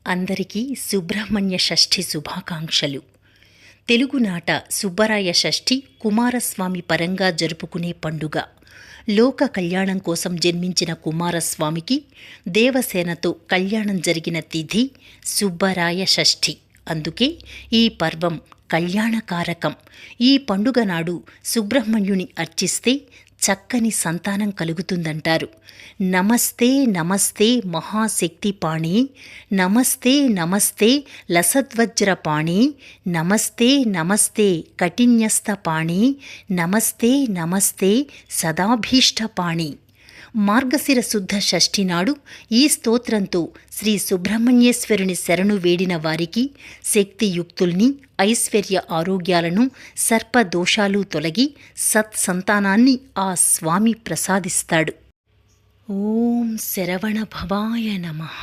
అందరికీ సుబ్రహ్మణ్య షష్ఠి శుభాకాంక్షలు. తెలుగునాట సుబ్బరాయ షష్ఠి కుమారస్వామి పరంగా జరుపుకునే పండుగ. లోక కళ్యాణం కోసం జన్మించిన కుమారస్వామికి దేవసేనతో కళ్యాణం జరిగిన తిథి సుబ్బరాయ షష్ఠి. అందుకే ఈ పర్వం కళ్యాణకారకం. ఈ పండుగ నాడు సుబ్రహ్మణ్యుని అర్చిస్తే చక్కని సంతానం కలుగుతుందంటారు. నమస్తే నమస్తే మహాశక్తి పాణి, నమస్తే నమస్తే లసద్వజ్ర పాణి, నమస్తే నమస్తే కఠిన్యస్త పాణి, నమస్తే నమస్తే సదాభీష్ట పాణి. మార్గశిర శుద్ధ షష్ఠి నాడు ఈ స్తోత్రంతో శ్రీ సుబ్రహ్మణ్యేశ్వరుని శరణు వేడిన వారికి శక్తియుక్తుల్ని, ఐశ్వర్య ఆరోగ్యాలను, సర్పదోషాలు తొలగి సత్సంతానాన్ని ఆ స్వామి ప్రసాదిస్తాడు. ఓం శరవణ భవాయ నమః.